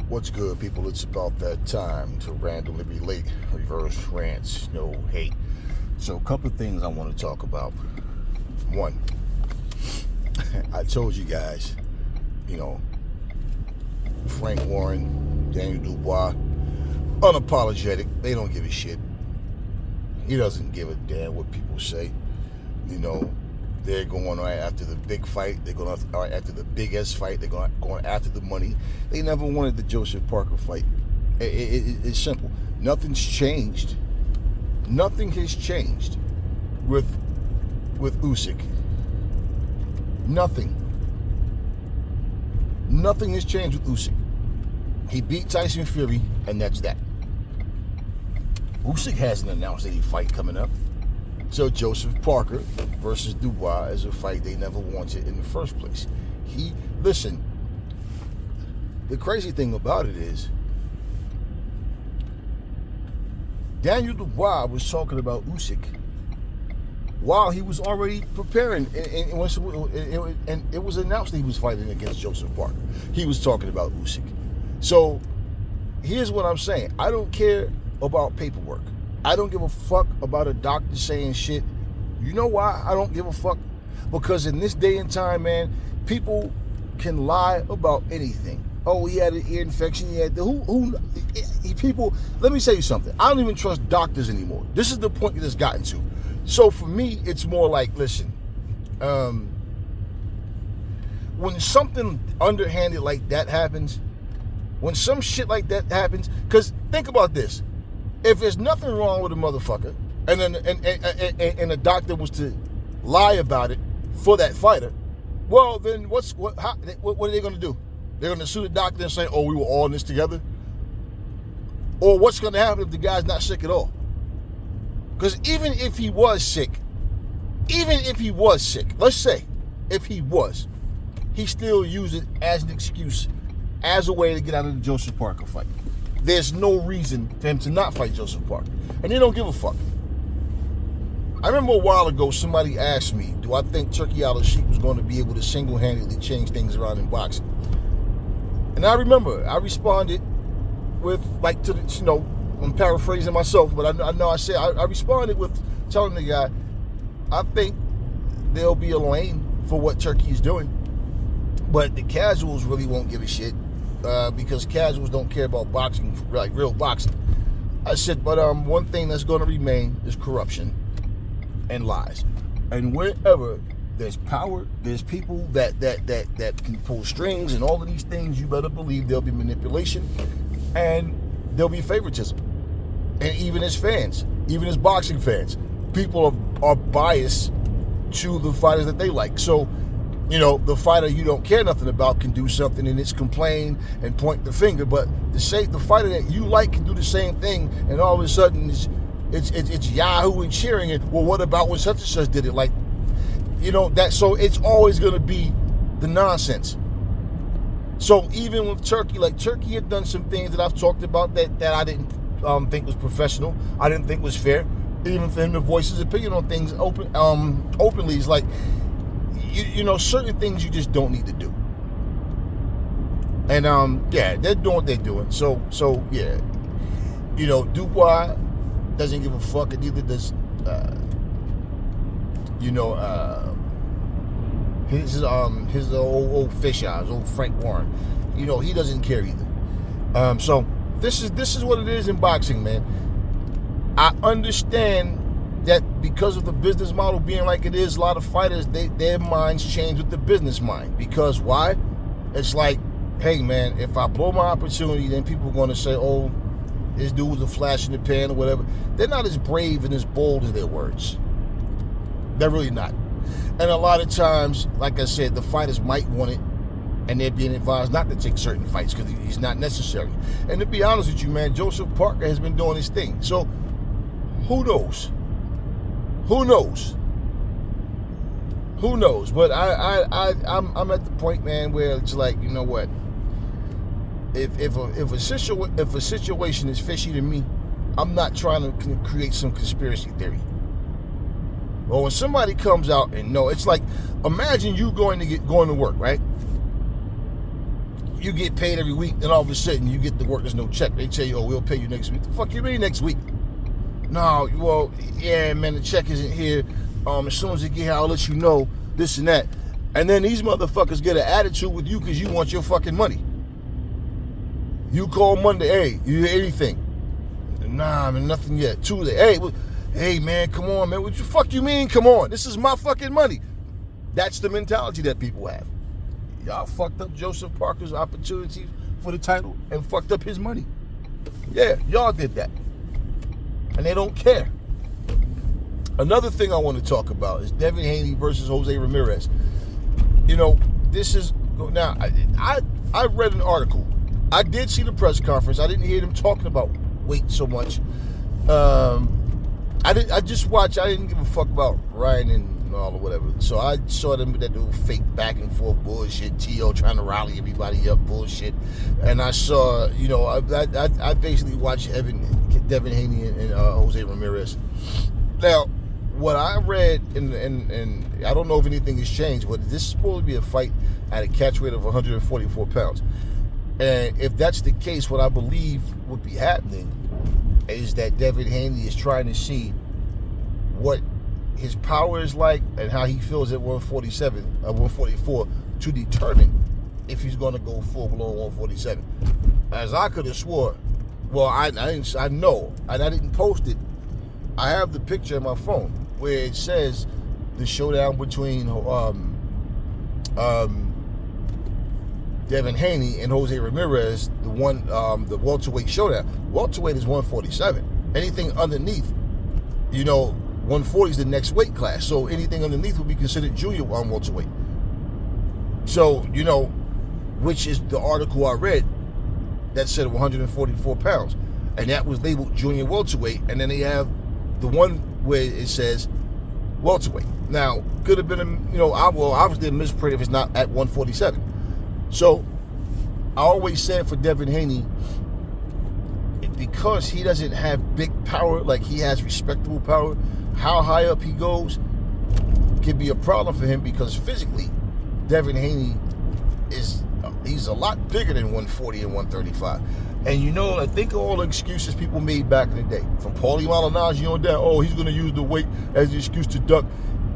What's good, people? It's about that time to randomly relate, reverse rants, no hate. So, a couple of things I want to talk about. One, I told you guys, Frank Warren, Daniel Dubois, unapologetic. They don't give a shit. He doesn't give a damn what people say. They're going right after the big fight. They're going right after the biggest fight. They're going after the money. They never wanted the Joseph Parker fight. It's simple. Nothing's changed. Nothing has changed with Usyk. Nothing. Nothing has changed with Usyk. He beat Tyson Fury, and that's that. Usyk hasn't announced any fight coming up. So Joseph Parker versus Dubois is a fight they never wanted in the first place. Listen, the crazy thing about it is, Daniel Dubois was talking about Usyk while he was already preparing, and it was announced that he was fighting against Joseph Parker. He was talking about Usyk. So here's what I'm saying. I don't care about paperwork. I don't give a fuck about a doctor saying shit. You know why I don't give a fuck? Because in this day and time, man, people can lie about anything. Oh, he had an ear infection. He had people. Let me tell you something. I don't even trust doctors anymore. This is the point that it's gotten to. So for me, it's more like, listen, when something underhanded like that happens, when some shit like that happens, because think about this. If there's nothing wrong with a motherfucker, and then and a doctor was to lie about it for that fighter, well, then what are they going to do? They're going to sue the doctor and say, "Oh, we were all in this together." Or what's going to happen if the guy's not sick at all? Because even if he was sick, let's say if he was, he still used it as an excuse, as a way to get out of the Joseph Parker fight. There's no reason for him to not fight Joseph Parker. And they don't give a fuck. I remember a while ago somebody asked me, do I think Turkey Al-Sheikh was going to be able to single-handedly change things around in boxing? And I remember I responded with, I'm paraphrasing myself, but I know I said, I responded with telling the guy, I think there'll be a lane for what Turkey is doing. But the casuals really won't give a shit. Because casuals don't care about boxing, like real boxing. I said, but one thing that's going to remain is corruption and lies. And wherever there's power, there's people that can pull strings and all of these things, you better believe there'll be manipulation and there'll be favoritism. And even as fans, even as boxing fans, people are biased to the fighters that they like. So, the fighter you don't care nothing about can do something and it's complain and point the finger, but the fighter that you like can do the same thing, and all of a sudden it's Yahoo and cheering it. Well, what about when such and such did it? So it's always going to be the nonsense. So even with Turkey, Turkey had done some things that I've talked about that I didn't think was professional. I didn't think was fair. Even for him to voice his opinion on things openly is like, certain things you just don't need to do. And they're doing what they're doing. So yeah, Dubois doesn't give a fuck, and neither does his old fish eyes, old Frank Warren. He doesn't care either. So this is what it is in boxing, man. I understand that because of the business model being like it is, a lot of fighters, their minds change with the business mind. Because why? It's like, hey man, if I blow my opportunity, then people are going to say, oh, this dude was a flash in the pan or whatever. They're not as brave and as bold as their words. They're really not. And a lot of times, like I said, the fighters might want it, and they're being advised not to take certain fights because he's not necessary. And to be honest with you, man, Joseph Parker has been doing his thing. So who knows? Who knows? But I'm at the point, man, where it's like, you know what? If a situation is fishy to me, I'm not trying to create some conspiracy theory. Well, when somebody comes out and it's like, imagine you going to work, right? you get paid every week, and all of a sudden you get to work, there's no check. They tell you, oh, we'll pay you next week. The fuck you mean next week? No, well, yeah, man, the check isn't here. As soon as it get here, I'll let you know, this and that. And then these motherfuckers get an attitude with you because you want your fucking money. You call Monday, hey, you hear anything? Nah, man, nothing yet. Tuesday, hey, man, come on, man. What the fuck you mean, come on? This is my fucking money. That's the mentality that people have. Y'all fucked up Joseph Parker's opportunity for the title and fucked up his money. Yeah, y'all did that. And they don't care. Another thing I want to talk about is Devin Haney versus Jise Ramirez. You know, this is, now, I read an article. I did see the press conference. I didn't hear them talking about weight so much. I just watched. I didn't give a fuck about Ryan and all or whatever. So I saw them with that little fake back and forth bullshit. T.O. trying to rally everybody up bullshit. And I saw, you know, I basically watched Devin Haney and Jise Ramirez. Now, what I read, and I don't know if anything has changed, but this is supposed to be a fight at a catch weight of 144 pounds. And if that's the case, what I believe would be happening is that Devin Haney is trying to see what his power is like and how he feels at 144 to determine if he's going to go full blown 147. As I could have swore, well, I know, and I didn't post it. I have the picture on my phone where it says the showdown between Devin Haney and Jise Ramirez, the welterweight showdown. Welterweight is 147. Anything underneath, you know, 140 is the next weight class. So anything underneath would be considered junior on welterweight. So, you know, which is the article I read that said 144 pounds. And that was labeled junior welterweight. And then they have the one where it says welterweight. Now, could have been, obviously a misprint if it's not at 147. So, I always said for Devin Haney, because he doesn't have big power, like he has respectable power, how high up he goes can be a problem for him because physically, Devin Haney he's a lot bigger than 140 and 135. And you know, I think of all the excuses people made back in the day, from Paulie Malignaggi on down, oh, he's going to use the weight as the excuse to duck.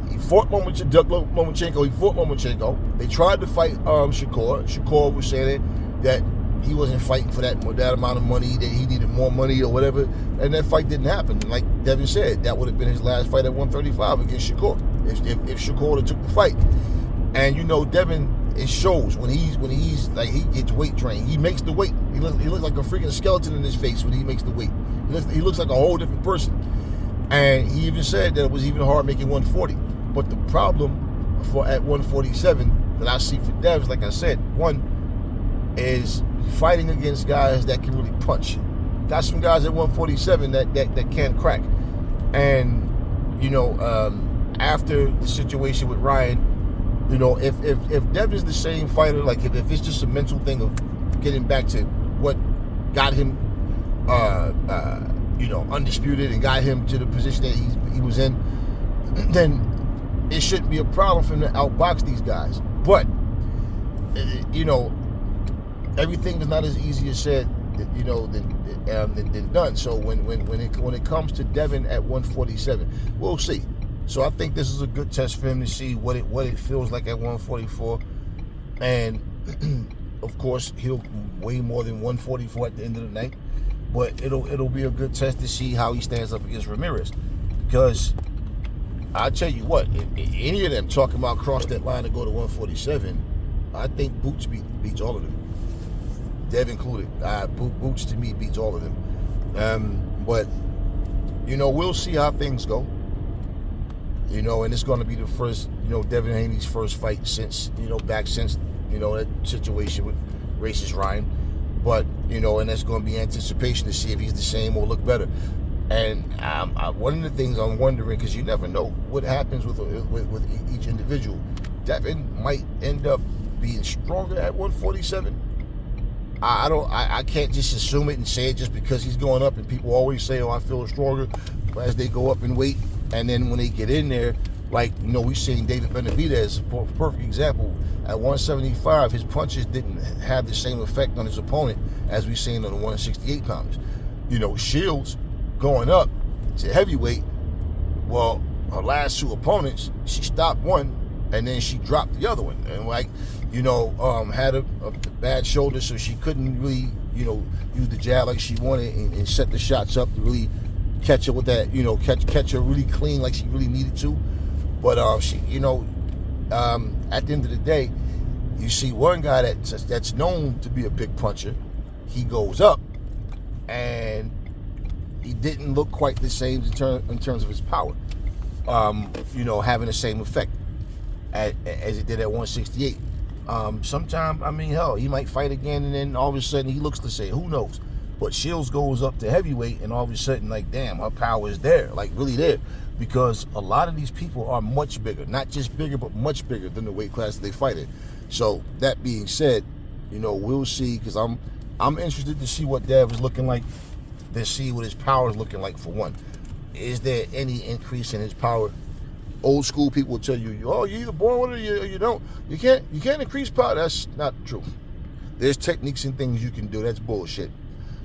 He fought Lomachenko. He fought Lomachenko. They tried to fight Shakur. Shakur was saying that he wasn't fighting for that amount of money, that he needed more money or whatever, and that fight didn't happen. Like Devin said, that would have been his last fight at 135 against Shakur, if Shakur would have took the fight. And you know, Devin, it shows when he's like, he gets weight trained. He makes the weight. He looks like a freaking skeleton in his face when he makes the weight. He looks like a whole different person. And he even said that it was even hard making 140. But the problem at 147 that I see for Devs, like I said, one is fighting against guys that can really punch. Got some guys at 147 that can crack. And, you know, after the situation with Ryan, you know, if Devin's the same fighter, like if it's just a mental thing of getting back to what got him, undisputed and got him to the position that he was in, then it shouldn't be a problem for him to outbox these guys. But, you know, everything is not as easy as said, you know, than done. So when it comes to Devin at 147, we'll see. So I think this is a good test for him to see what it feels like at 144, and of course he'll weigh more than 144 at the end of the night. But it'll be a good test to see how he stands up against Ramirez, because I tell you what, if any of them talking about cross that line to go to 147, I think Boots beats all of them, Dev included. Boots to me beats all of them. But you know, we'll see how things go. You know, and it's going to be the first, you know, Devin Haney's first fight since that situation with racist Ryan. But, you know, and that's going to be anticipation to see if he's the same or look better. And one of the things I'm wondering, because you never know what happens with each individual, Devin might end up being stronger at 147. I can't just assume it and say it just because he's going up, and people always say, oh, I feel stronger as they go up in weight. And then when they get in there, like, you know, we've seen David Benavidez, for a perfect example, at 175, his punches didn't have the same effect on his opponent as we've seen on the 168 pounders. You know, Shields going up to heavyweight, well, her last two opponents, she stopped one and then she dropped the other one. And like, you know, had a bad shoulder, so she couldn't really, you know, use the jab like she wanted and set the shots up to really catch her with that, you know, catch her really clean like she really needed to. But she, you know, at the end of the day, you see one guy that's known to be a big puncher, he goes up and he didn't look quite the same in terms of his power. You know, having the same effect as it did at 168. Sometime, I mean, hell, he might fight again and then all of a sudden he looks the same. Who knows? But Shields goes up to heavyweight and all of a sudden, like, damn, her power is there, like really there. Because a lot of these people are much bigger, not just bigger, but much bigger than the weight class that they fight in. So that being said, you know, we'll see, because I'm interested to see what Dev is looking like, to see what his power is looking like for one. Is there any increase in his power? Old school people will tell you, oh, you're either born with it or you don't. You can't increase power. That's not true. There's techniques and things you can do. That's bullshit.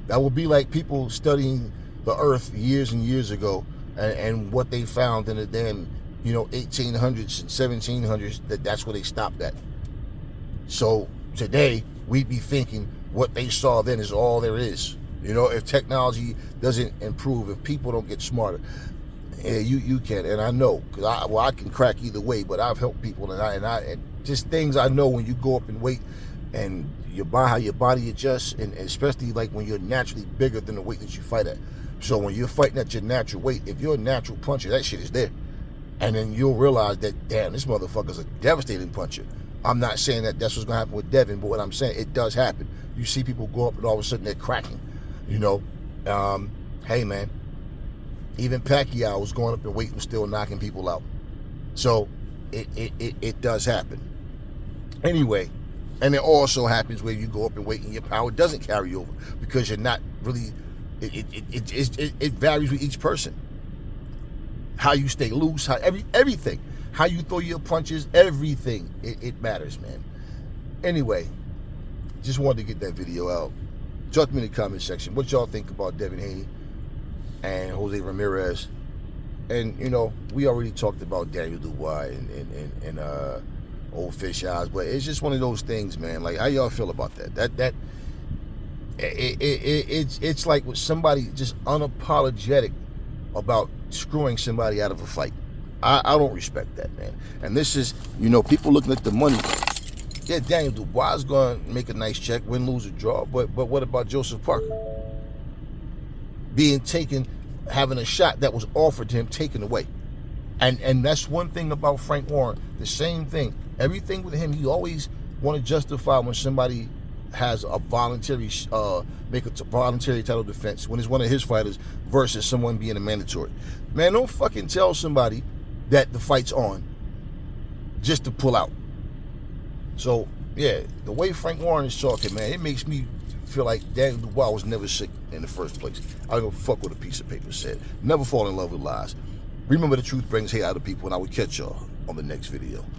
That would be like people studying the earth years and years ago and what they found in the damn, you know, 1800s and 1700s, that's where they stopped at. So today, we'd be thinking what they saw then is all there is. You know, if technology doesn't improve, if people don't get smarter, yeah, you can, and I know, because I can crack either way, but I've helped people, and just things I know when you go up in weight, and how your body adjusts, and especially like when you're naturally bigger than the weight that you fight at. So when you're fighting at your natural weight, if you're a natural puncher, that shit is there. And then you'll realize that, damn, this motherfucker's a devastating puncher. I'm not saying that that's what's going to happen with Devin, but what I'm saying, it does happen. You see people go up and all of a sudden they're cracking, you know. Hey, man, even Pacquiao was going up in weight and still knocking people out. So it does happen. Anyway, and it also happens where you go up in weight and your power doesn't carry over because you're not really, it varies with each person. How you stay loose, how everything, how you throw your punches, everything, it matters, man. Anyway, just wanted to get that video out. Talk to me in the comment section. What y'all think about Devin Haney and Jise Ramirez? And, you know, we already talked about Daniel Dubois and Old Fish Eyes, but it's just one of those things, man. Like, how y'all feel about that? It's like with somebody just unapologetic about screwing somebody out of a fight. I don't respect that, man. And this is, you know, people looking at the money. Yeah, Daniel Dubois is going to make a nice check, win, lose, or draw, but what about Joseph Parker? Being taken, having a shot that was offered to him taken away. And that's one thing about Frank Warren, the same thing. Everything with him, he always want to justify when somebody has a voluntary, make a voluntary title defense when it's one of his fighters versus someone being a mandatory. Man, don't fucking tell somebody that the fight's on just to pull out. So, yeah, the way Frank Warren is talking, man, it makes me feel like Daniel Dubois was never sick in the first place. I don't fuck what a piece of paper said. Never fall in love with lies. Remember, the truth brings hate out of people, and I will catch y'all on the next video.